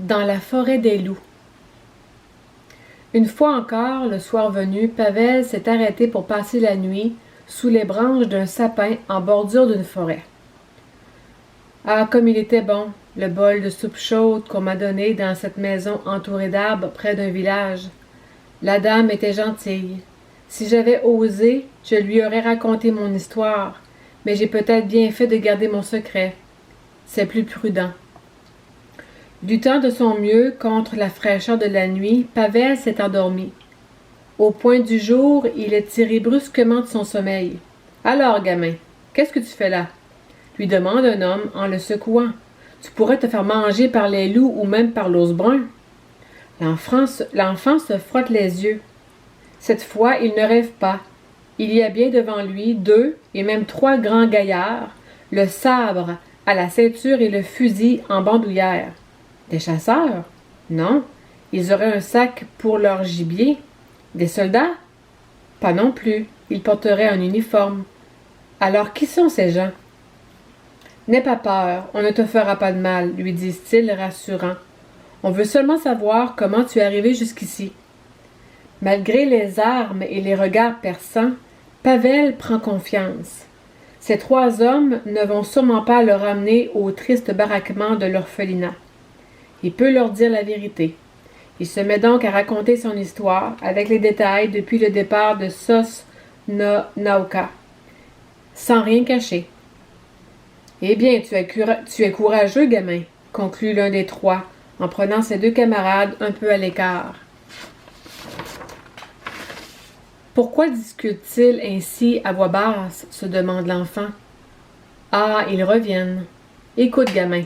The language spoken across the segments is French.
Dans la forêt des loups. Une fois encore, le soir venu, Pavel s'est arrêté pour passer la nuit sous les branches d'un sapin en bordure d'une forêt. Ah, comme il était bon, le bol de soupe chaude qu'on m'a donné dans cette maison entourée d'arbres près d'un village. La dame était gentille. Si j'avais osé, je lui aurais raconté mon histoire, mais j'ai peut-être bien fait de garder mon secret. C'est plus prudent. Luttant de son mieux contre la fraîcheur de la nuit, Pavel s'est endormi. Au point du jour, il est tiré brusquement de son sommeil. « Alors, gamin, qu'est-ce que tu fais là? » lui demande un homme en le secouant. « Tu pourrais te faire manger par les loups ou même par l'ours brun. » L'enfant se frotte les yeux. Cette fois, il ne rêve pas. Il y a bien devant lui 2 et même 3 grands gaillards, le sabre à la ceinture et le fusil en bandoulière. Des chasseurs? Non. Ils auraient un sac pour leur gibier. Des soldats? Pas non plus. Ils porteraient un uniforme. Alors qui sont ces gens? N'aie pas peur, on ne te fera pas de mal, lui disent-ils rassurant. On veut seulement savoir comment tu es arrivé jusqu'ici. Malgré les armes et les regards perçants, Pavel prend confiance. Ces 3 hommes ne vont sûrement pas le ramener au triste baraquement de l'orphelinat. Il peut leur dire la vérité. Il se met donc à raconter son histoire, avec les détails depuis le départ de Sosnauka, sans rien cacher. « Eh bien, tu es courageux, gamin, » conclut l'un des 3, en prenant ses 2 camarades un peu à l'écart. « Pourquoi discute-t-il ainsi à voix basse ?» se demande l'enfant. « Ah, ils reviennent. Écoute, gamin.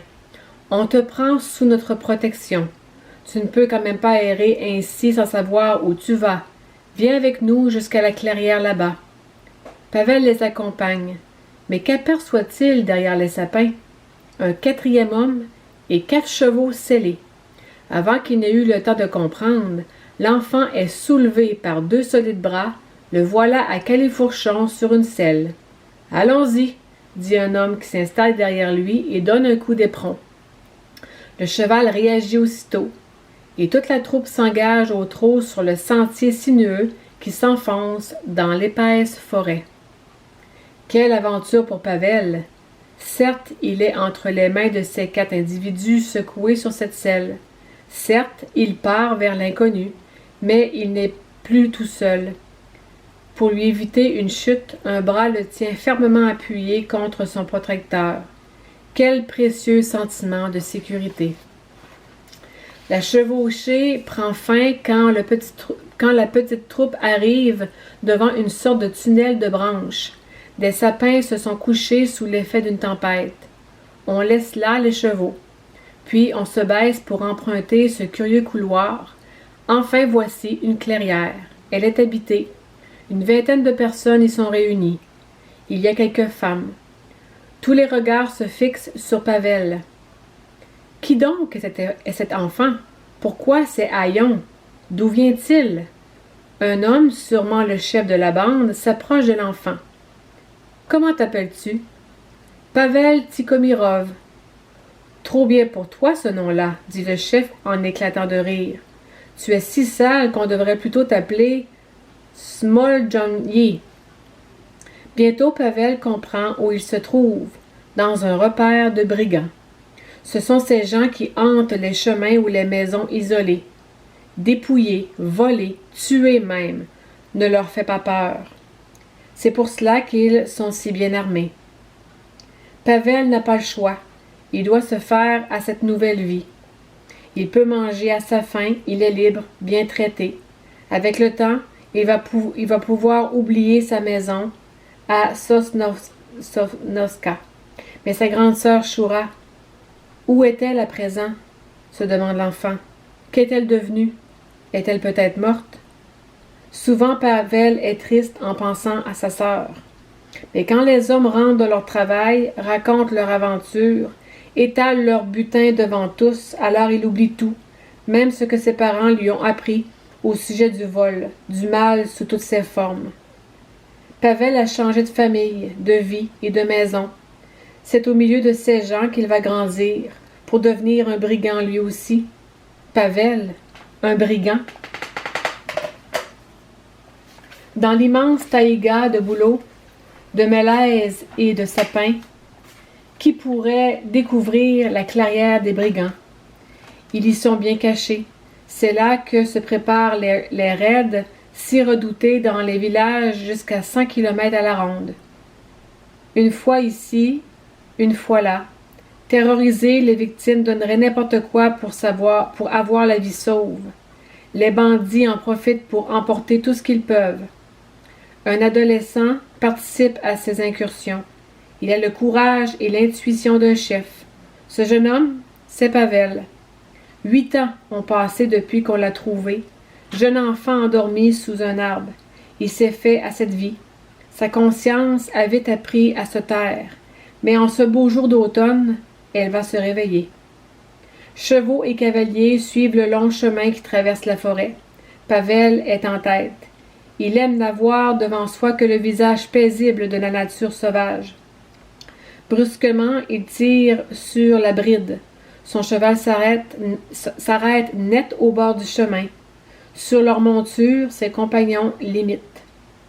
On te prend sous notre protection. Tu ne peux quand même pas errer ainsi sans savoir où tu vas. Viens avec nous jusqu'à la clairière là-bas. » Pavel les accompagne. Mais qu'aperçoit-il derrière les sapins? Un 4e homme et 4 chevaux sellés. Avant qu'il n'ait eu le temps de comprendre, l'enfant est soulevé par 2 solides bras, le voilà à califourchon sur une selle. « Allons-y, » dit un homme qui s'installe derrière lui et donne un coup d'éperon. Le cheval réagit aussitôt, et toute la troupe s'engage au trot sur le sentier sinueux qui s'enfonce dans l'épaisse forêt. Quelle aventure pour Pavel! Certes, il est entre les mains de ces 4 individus secoués sur cette selle. Certes, il part vers l'inconnu, mais il n'est plus tout seul. Pour lui éviter une chute, un bras le tient fermement appuyé contre son protecteur. Quel précieux sentiment de sécurité! La chevauchée prend fin quand la petite troupe arrive devant une sorte de tunnel de branches. Des sapins se sont couchés sous l'effet d'une tempête. On laisse là les chevaux. Puis on se baisse pour emprunter ce curieux couloir. Enfin voici une clairière. Elle est habitée. Une 20aine de personnes y sont réunies. Il y a quelques femmes. Tous les regards se fixent sur Pavel. Qui donc est cet enfant? Pourquoi ces haillons? D'où vient-il? Un homme, sûrement le chef de la bande, s'approche de l'enfant. Comment t'appelles-tu? Pavel Tikhomirov. Trop bien pour toi ce nom-là, dit le chef en éclatant de rire. Tu es si sale qu'on devrait plutôt t'appeler Smoljanyi. Bientôt Pavel comprend où il se trouve, dans un repère de brigands. Ce sont ces gens qui hantent les chemins ou les maisons isolées. Dépouiller, voler, tuer même, ne leur fait pas peur. C'est pour cela qu'ils sont si bien armés. Pavel n'a pas le choix. Il doit se faire à cette nouvelle vie. Il peut manger à sa faim, il est libre, bien traité. Avec le temps, il va pouvoir oublier sa maison à Sosnowska. Mais sa grande sœur Shura, où est-elle à présent? Se demande l'enfant. Qu'est-elle devenue? Est-elle peut-être morte? Souvent Pavel est triste en pensant à sa sœur. Mais quand les hommes rentrent de leur travail, racontent leur aventure, étalent leur butin devant tous, alors il oublie tout, même ce que ses parents lui ont appris au sujet du vol, du mal sous toutes ses formes. Pavel a changé de famille, de vie et de maison. C'est au milieu de ces gens qu'il va grandir, pour devenir un brigand lui aussi. Pavel, un brigand. Dans l'immense taïga de bouleaux, de mélèzes et de sapins, qui pourrait découvrir la clairière des brigands? Ils y sont bien cachés. C'est là que se préparent les raids si redoutés dans les villages jusqu'à 100 km à la ronde. Une fois ici, une fois là. Terrorisés, les victimes donneraient n'importe quoi pour avoir la vie sauve. Les bandits en profitent pour emporter tout ce qu'ils peuvent. Un adolescent participe à ces incursions. Il a le courage et l'intuition d'un chef. Ce jeune homme, c'est Pavel. 8 ans ont passé depuis qu'on l'a trouvé. Jeune enfant endormi sous un arbre. Il s'est fait à cette vie. Sa conscience a vite appris à se taire. Mais en ce beau jour d'automne, elle va se réveiller. Chevaux et cavaliers suivent le long chemin qui traverse la forêt. Pavel est en tête. Il aime n'avoir devant soi que le visage paisible de la nature sauvage. Brusquement, il tire sur la bride. Son cheval s'arrête net au bord du chemin. Sur leur monture, ses compagnons l'imitent.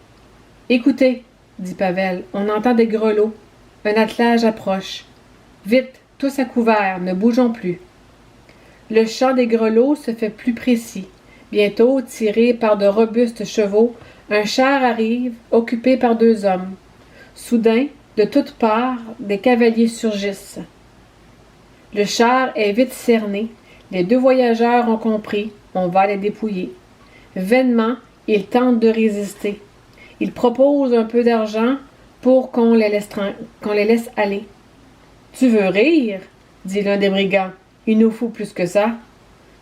« Écoutez, dit Pavel, on entend des grelots. Un attelage approche. Vite, tous à couvert, ne bougeons plus. » Le chant des grelots se fait plus précis. Bientôt, tiré par de robustes chevaux, un char arrive, occupé par 2 hommes. Soudain, de toutes parts, des cavaliers surgissent. Le char est vite cerné. Les 2 voyageurs ont compris. On va les dépouiller. Vainement, ils tentent de résister. Ils proposent un peu d'argent pour qu'on les laisse aller. « Tu veux rire ?» dit l'un des brigands. « Il nous faut plus que ça. »«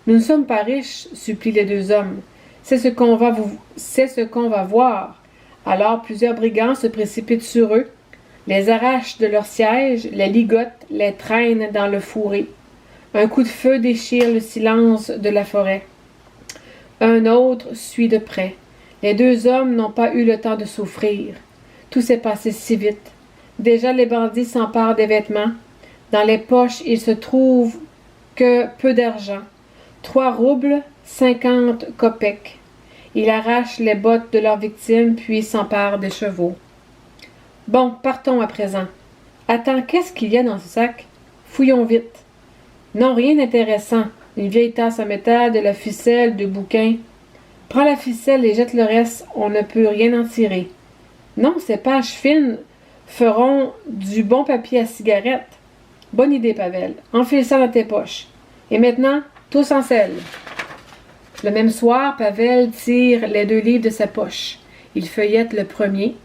Nous ne sommes pas riches, supplient les 2 hommes. C'est ce qu'on va voir. » Alors plusieurs brigands se précipitent sur eux, les arrachent de leur siège, les ligotent, les traînent dans le fourré. Un coup de feu déchire le silence de la forêt. Un autre suit de près. Les 2 hommes n'ont pas eu le temps de souffrir. Tout s'est passé si vite. Déjà les bandits s'emparent des vêtements. Dans les poches, il se trouve que peu d'argent. 3 roubles, 50 kopecks. Ils arrachent les bottes de leurs victimes, puis s'emparent des chevaux. Bon, partons à présent. Attends, qu'est-ce qu'il y a dans ce sac? Fouillons vite. Non, rien d'intéressant. Une vieille tasse en métal, de la ficelle, 2 bouquins. Prends la ficelle et jette le reste, on ne peut rien en tirer. Non, ces pages fines feront du bon papier à cigarette. Bonne idée, Pavel. Enfile ça dans tes poches. Et maintenant, tous en selle. Le même soir, Pavel tire les 2 livres de sa poche. Il feuillette le premier.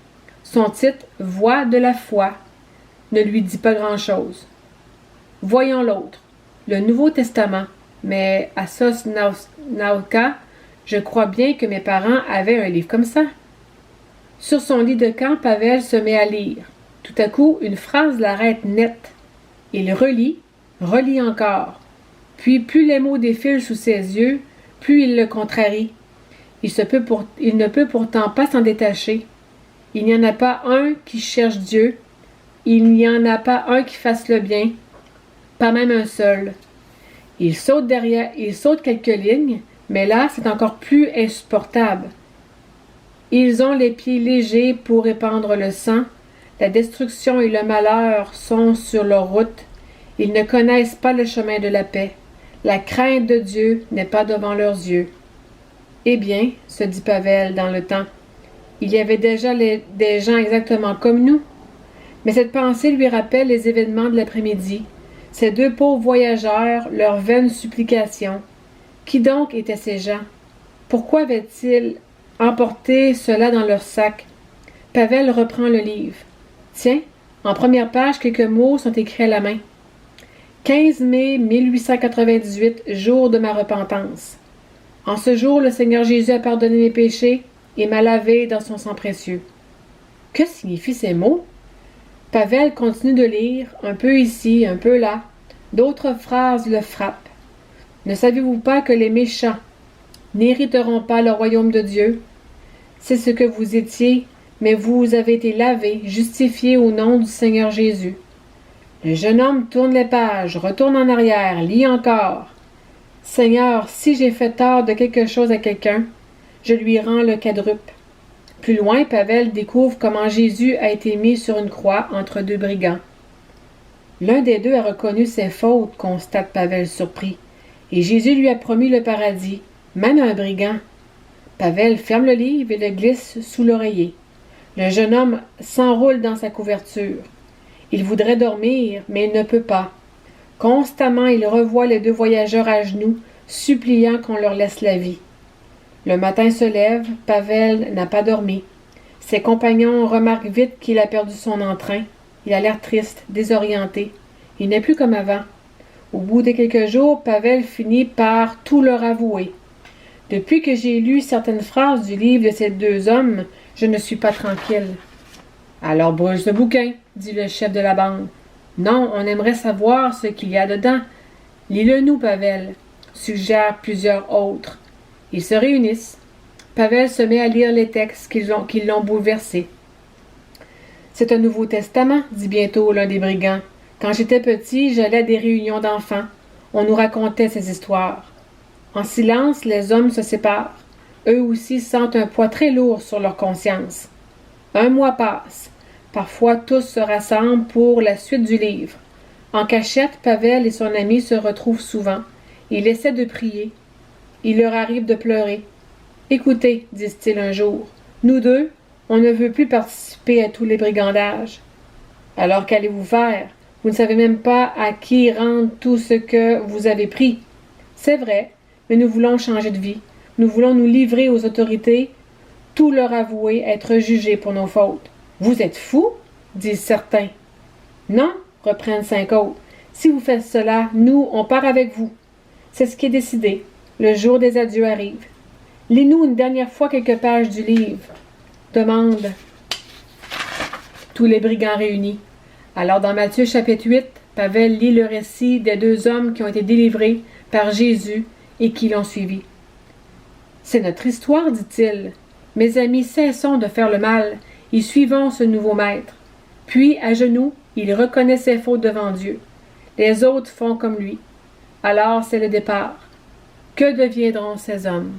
Son titre, « Voix de la foi », ne lui dit pas grand-chose. Voyons l'autre, le Nouveau Testament. Mais à Sosnauka, je crois bien que mes parents avaient un livre comme ça. Sur son lit de camp, Pavel se met à lire. Tout à coup, une phrase l'arrête net. Il relit encore. Puis plus les mots défilent sous ses yeux, plus il le contrarie. Il ne peut pourtant pas s'en détacher. Il n'y en a pas un qui cherche Dieu. Il n'y en a pas un qui fasse le bien. Pas même un seul. Il saute quelques lignes, mais là, c'est encore plus insupportable. Ils ont les pieds légers pour répandre le sang. La destruction et le malheur sont sur leur route. Ils ne connaissent pas le chemin de la paix. La crainte de Dieu n'est pas devant leurs yeux. Eh bien, se dit Pavel dans le temps, il y avait déjà des gens exactement comme nous. Mais cette pensée lui rappelle les événements de l'après-midi, ces 2 pauvres voyageurs, leurs vaines supplications. Qui donc étaient ces gens? Pourquoi avaient-ils emporté cela dans leur sac? Pavel reprend le livre. Tiens, en première page, quelques mots sont écrits à la main. 15 mai 1898, jour de ma repentance. En ce jour, le Seigneur Jésus a pardonné mes péchés et m'a lavé dans son sang précieux. Que signifient ces mots? Pavel continue de lire, un peu ici, un peu là. D'autres phrases le frappent. Ne savez-vous pas que les méchants n'hériteront pas le royaume de Dieu? C'est ce que vous étiez, mais vous avez été lavés, justifiés au nom du Seigneur Jésus. Le jeune homme tourne les pages, retourne en arrière, lit encore. Seigneur, si j'ai fait tort de quelque chose à quelqu'un, je lui rends le quadruple. Plus loin, Pavel découvre comment Jésus a été mis sur une croix entre deux brigands. L'un des deux a reconnu ses fautes, constate Pavel surpris, et Jésus lui a promis le paradis, même à un brigand. Pavel ferme le livre et le glisse sous l'oreiller. Le jeune homme s'enroule dans sa couverture. Il voudrait dormir, mais il ne peut pas. Constamment, il revoit les deux voyageurs à genoux, suppliant qu'on leur laisse la vie. Le matin se lève, Pavel n'a pas dormi. Ses compagnons remarquent vite qu'il a perdu son entrain. Il a l'air triste, désorienté. Il n'est plus comme avant. Au bout de quelques jours, Pavel finit par tout leur avouer. Depuis que j'ai lu certaines phrases du livre de ces deux hommes, je ne suis pas tranquille. Alors brûle ce bouquin, dit le chef de la bande. Non, on aimerait savoir ce qu'il y a dedans. Lis-le-nous, Pavel, suggèrent plusieurs autres. Ils se réunissent. Pavel se met à lire les textes qui l'ont bouleversé. C'est un Nouveau Testament, dit bientôt l'un des brigands. Quand j'étais petit, j'allais à des réunions d'enfants. On nous racontait ces histoires. En silence, les hommes se séparent. Eux aussi sentent un poids très lourd sur leur conscience. Un mois passe. Parfois, tous se rassemblent pour la suite du livre. En cachette, Pavel et son ami se retrouvent souvent. Il essaie de prier. Il leur arrive de pleurer. « Écoutez, disent-ils un jour, nous deux, on ne veut plus participer à tous les brigandages. Alors qu'allez-vous faire? Vous ne savez même pas à qui rendre tout ce que vous avez pris. C'est vrai, mais nous voulons changer de vie. Nous voulons nous livrer aux autorités, tout leur avouer, être jugés pour nos fautes. Vous êtes fous? Disent certains. Non, reprennent 5 autres. Si vous faites cela, nous, on part avec vous. C'est ce qui est décidé. Le jour des adieux arrive. Lis-nous une dernière fois quelques pages du livre, demandent tous les brigands réunis. Alors dans Matthieu chapitre 8, Pavel lit le récit des deux hommes qui ont été délivrés par Jésus et qui l'ont suivi. C'est notre histoire, dit-il. Mes amis, cessons de faire le mal et suivons ce nouveau maître. Puis, à genoux, il reconnaît ses fautes devant Dieu. Les autres font comme lui. Alors c'est le départ. Que deviendront ces hommes?